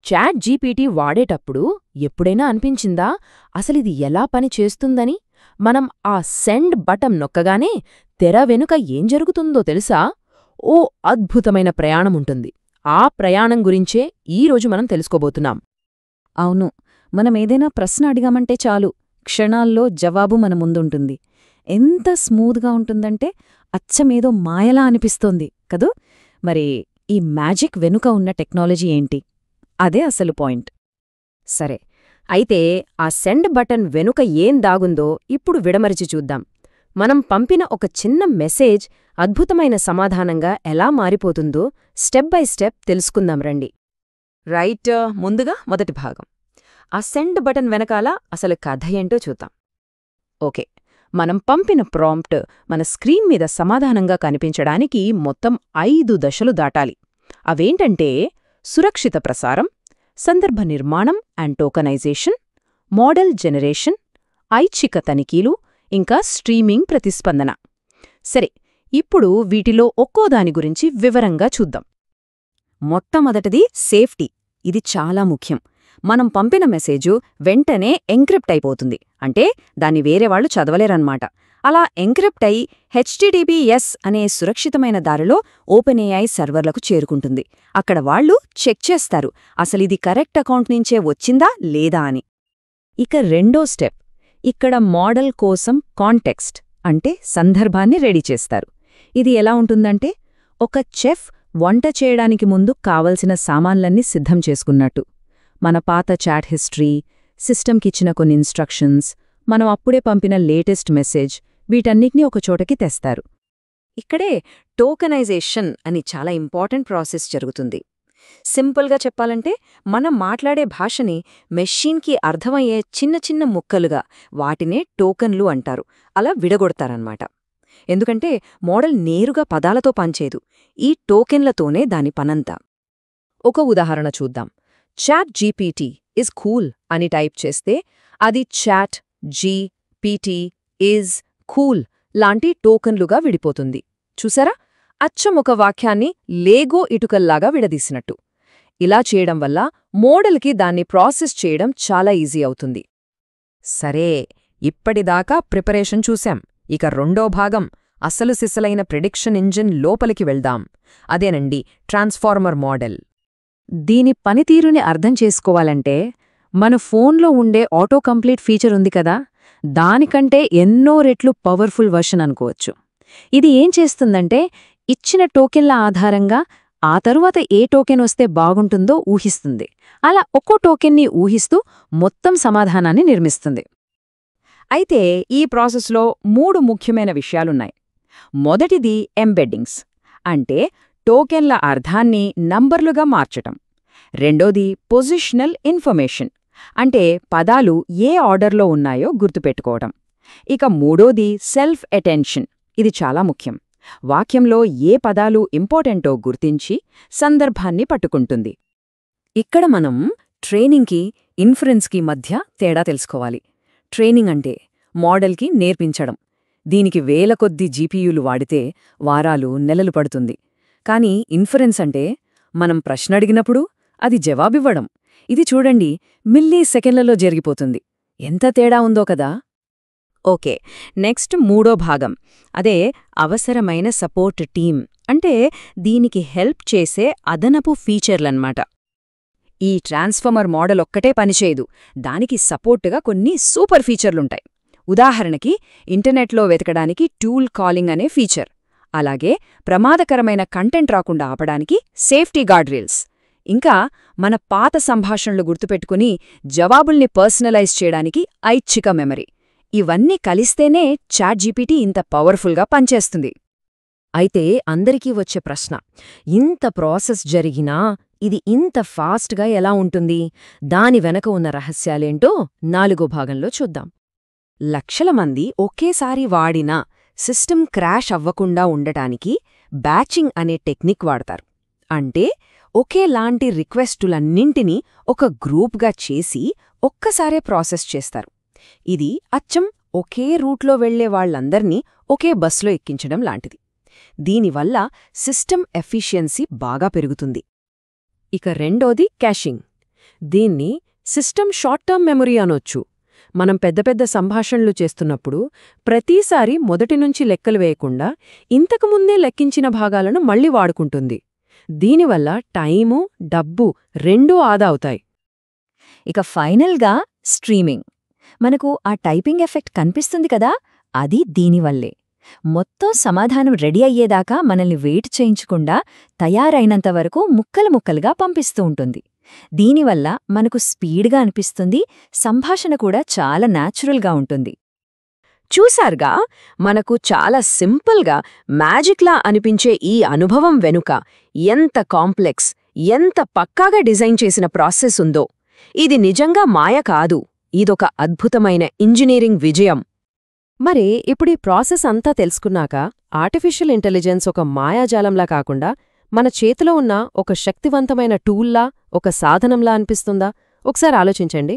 Chat GPT వాడేటప్పుడు ఎప్పుడైనా అనిపించిందా అసలిది ఎలా పని చేస్తుందని? మనం ఆ సెండ్ బటన్ నొక్కగానే తెర వెనుక ఏం జరుగుతుందో తెలుసా? ఓ అద్భుతమైన ప్రయాణముంటుంది. ఆ ప్రయాణం గురించే ఈరోజు మనం తెలుసుకోబోతున్నాం. అవును, మనమేదైనా ప్రశ్న అడిగామంటే చాలు, క్షణాల్లో జవాబు మన ముందుంటుంది. ఎంత స్మూత్గా ఉంటుందంటే అచ్చమేదో మాయలా అనిపిస్తోంది కదూ. మరి ఈ మ్యాజిక్ వెనుక ఉన్న టెక్నాలజీ ఏంటి? అదే అసలు పాయింట్. సరే, అయితే ఆ సెండ్ బటన్ వెనుక ఏం దాగుందో ఇప్పుడు విడమరిచి చూద్దాం. మనం పంపిన ఒక చిన్న మెసేజ్ అద్భుతమైన సమాధానంగా ఎలా మారిపోతుందో స్టెప్ బై స్టెప్ తెలుసుకుందాం రండి. రైట్, ముందుగా మొదటి భాగం. ఆ సెండ్ బటన్ వెనకాల అసలు కథ ఏంటో చూద్దాం. ఓకే, మనం పంపిన ప్రాంప్ట్ మన స్క్రీన్ మీద సమాధానంగా కనిపించడానికి మొత్తం 5 దశలు దాటాలి. అవేంటంటే సురక్షిత ప్రసారం, సందర్భ నిర్మాణం అండ్ టోకనైజేషన్, మోడల్ జనరేషన్, ఐచ్ఛిక తనిఖీలు, ఇంకా స్ట్రీమింగ్ ప్రతిస్పందన. సరే, ఇప్పుడు వీటిలో ఒక్కోదాని గురించి వివరంగా చూద్దాం. మొట్టమొదటిది సేఫ్టీ. ఇది చాలా ముఖ్యం. మనం పంపిన మెసేజు వెంటనే ఎంక్రిప్ట్ అయిపోతుంది. అంటే దాన్ని వేరేవాళ్లు చదవలేరన్నమాట. అలా ఎంక్రిప్ట్ అయి HTTPS అనే సురక్షితమైన దారిలో ఓపెన్ఏఐ సర్వర్లకు చేరుకుంటుంది. అక్కడ వాళ్ళు చెక్ చేస్తారు అసలిది కరెక్ట్ అకౌంట్ నుంచే వచ్చిందా లేదా అని. ఇక రెండో స్టెప్, ఇక్కడ మోడల్ కోసం కాంటెక్స్ట్ అంటే సందర్భాన్ని రెడీ చేస్తారు. ఇది ఎలా ఉంటుందంటే ఒక చెఫ్ వంట చేయడానికి ముందు కావలసిన సామాన్లన్నీ సిద్ధం చేసుకున్నట్టు. మన పాత చాట్ హిస్టరీ, సిస్టమ్కిచ్చిన కొన్ని ఇన్స్ట్రక్షన్స్, మనం అప్పుడే పంపిన లేటెస్ట్ మెసేజ్, వీటన్నిటినీ ఒకచోటకి తెస్తారు. ఇక్కడే టోకనైజేషన్ అని చాలా ఇంపార్టెంట్ ప్రాసెస్ జరుగుతుంది. సింపుల్గా చెప్పాలంటే మనం మాట్లాడే భాషని మెషీన్కి అర్థమయ్యే చిన్న చిన్న ముక్కలుగా, వాటినే టోకన్లు అంటారు, అలా విడగొడతారన్నమాట. ఎందుకంటే మోడల్ నేరుగా పదాలతో పనిచేయదు, ఈ టోకెన్లతోనే దాని పనంతా. ఒక ఉదాహరణ చూద్దాం. చాట్ జీపీటీ ఇస్ కూల్ అని టైప్ చేస్తే అది చాట్ జీపీటీ ఈజ్ కూల్ లాంటి టోకన్లుగా విడిపోతుంది. చూసారా, అచ్చం ఒక వాక్యాన్ని లేగో ఇటుకల్లాగా విడదీసినట్టు. ఇలా చేయడం వల్ల మోడల్కి దాన్ని ప్రాసెస్ చేయడం చాలా ఈజీ అవుతుంది. సరే, ఇప్పటిదాకా ప్రిపరేషన్ చూశాం. ఇక రెండో భాగం, అసలు సిసలైన ప్రిడిక్షన్ ఇంజిన్ లోపలికి వెళ్దాం. అదేనండి ట్రాన్స్ఫార్మర్ మోడల్. దీని పనితీరుని అర్థం చేసుకోవాలంటే మన ఫోన్లో ఉండే ఆటో కంప్లీట్ ఫీచర్ ఉంది కదా, దానికంటే ఎన్నో రెట్లు పవర్ఫుల్ వర్షన్ అనుకోవచ్చు. ఇది ఏం చేస్తుందంటే ఇచ్చిన టోకెన్ల ఆధారంగా ఆ తరువాత ఏ టోకెన్ వస్తే బాగుంటుందో ఊహిస్తుంది. అలా ఒక్కో టోకెన్ని ఊహిస్తూ మొత్తం సమాధానాన్ని నిర్మిస్తుంది. అయితే ఈ ప్రాసెస్లో 3 ముఖ్యమైన విషయాలున్నాయి. మొదటిది ఎంబెడ్డింగ్స్, అంటే టోకెన్ల అర్థాన్ని నంబర్లుగా మార్చటం. రెండోది పొజిషనల్ ఇన్ఫర్మేషన్, అంటే పదాలు ఏ ఆర్డర్లో ఉన్నాయో గుర్తుపెట్టుకోవడం. ఇక మూడోది సెల్ఫ్ అటెన్షన్. ఇది చాలా ముఖ్యం. వాక్యంలో ఏ పదాలు ఇంపార్టెంటో గుర్తించి సందర్భాన్ని పట్టుకుంటుంది. ఇక్కడ మనం ట్రైనింగ్కి, ఇన్ఫరెన్స్కి మధ్య తేడా తెలుసుకోవాలి. ట్రైనింగ్ అంటే మోడల్కి నేర్పించడం. దీనికి వేల కొద్దీ జీపీయూలు వాడితే వారాలు, నెలలు పడుతుంది. కానీ ఇన్ఫరెన్స్ అంటే మనం ప్రశ్న అడిగినప్పుడు అది జవాబివ్వడం. ఇది చూడండి, మిల్లీ సెకండ్లలో జరిగిపోతుంది. ఎంత తేడా ఉందో కదా. ఓకే, నెక్స్ట్ మూడో భాగం, అదే అవసరమైన సపోర్ట్ టీమ్, అంటే దీనికి హెల్ప్ చేసే అదనపు ఫీచర్లన్నమాట. ఈ ట్రాన్స్ఫార్మర్ మోడల్ ఒక్కటే పనిచేయదు, దానికి సపోర్టుగా కొన్ని సూపర్ ఫీచర్లుంటాయి. ఉదాహరణకి ఇంటర్నెట్లో వెతకడానికి టూల్ కాలింగ్ అనే ఫీచర్, అలాగే ప్రమాదకరమైన కంటెంట్ రాకుండా ఆపడానికి సేఫ్టీ గార్డ్ రీల్స్, ఇంకా మన పాత సంభాషణలు గుర్తుపెట్టుకుని జవాబుల్ని పర్సనలైజ్ చేయడానికి ఐచ్ఛిక మెమరీ. ఇవన్నీ కలిస్తేనే చాట్ జీపీటీ ఇంత పవర్ఫుల్గా పనిచేస్తుంది. అయితే అందరికీ వచ్చే ప్రశ్న, ఇంత ప్రాసెస్ జరిగినా ఇది ఇంత ఫాస్ట్గా ఎలా ఉంటుంది? దాని వెనక ఉన్న రహస్యాలేంటో 4వ భాగంలో చూద్దాం. లక్షల మంది ఒకేసారి వాడినా సిస్టమ్ క్రాష్ అవ్వకుండా ఉండటానికి బ్యాచింగ్ అనే టెక్నిక్ వాడతారు. అంటే ఒకేలాంటి రిక్వెస్టులన్నింటినీ ఒక గ్రూప్గా చేసి ఒక్కసారే ప్రాసెస్ చేస్తారు. ఇది అచ్చం ఒకే రూట్లో వెళ్లే వాళ్లందర్నీ ఒకే బస్లో ఎక్కించడం లాంటిది. దీనివల్ల సిస్టమ్ ఎఫిషియన్సీ బాగా పెరుగుతుంది. ఇక రెండోది క్యాషింగ్. దీన్ని సిస్టమ్ షార్ట్ టర్మ్ మెమరీ అనొచ్చు. మనం పెద్ద పెద్ద సంభాషణలు చేస్తున్నప్పుడు ప్రతిసారి మొదటి నుంచి లెక్కలు వేయకుండా ఇంతకుముందే లెక్కించిన భాగాలను మళ్ళీ వాడుకుంటుంది. దీనివల్ల టైము, డబ్బు రెండూ ఆదా అవుతాయి. ఇక ఫైనల్గా స్ట్రీమింగ్. మనకు ఆ టైపింగ్ ఎఫెక్ట్ కనిపిస్తుంది కదా, అది దీనివల్లే. మొత్తం సమాధానం రెడీ అయ్యేదాకా మనల్ని వెయిట్ చేయించకుండా తయారైనంతవరకు ముక్కలు ముక్కలుగా పంపిస్తూ ఉంటుంది. దీనివల్ల మనకు స్పీడ్గా అనిపిస్తుంది, సంభాషణ కూడా చాలా న్యాచురల్గా ఉంటుంది. చూశారుగా, మనకు చాలా సింపుల్గా మ్యాజిక్లా అనిపించే ఈ అనుభవం వెనుక ఎంత కాంప్లెక్స్, ఎంత పక్కాగా డిజైన్ చేసిన ప్రాసెస్ ఉందో. ఇది నిజంగా మాయ కాదు, ఇదొక అద్భుతమైన ఇంజనీరింగ్ విజయం. మరి ఇప్పుడు ఈ ప్రాసెస్ అంతా తెలుసుకున్నాక ఆర్టిఫిషియల్ ఇంటెలిజెన్స్ ఒక మాయాజాలంలా కాకుండా మన చేతిలో ఉన్న ఒక శక్తివంతమైన టూల్లా, ఒక సాధనంలా అనిపిస్తుందా? ఒకసారి ఆలోచించండి.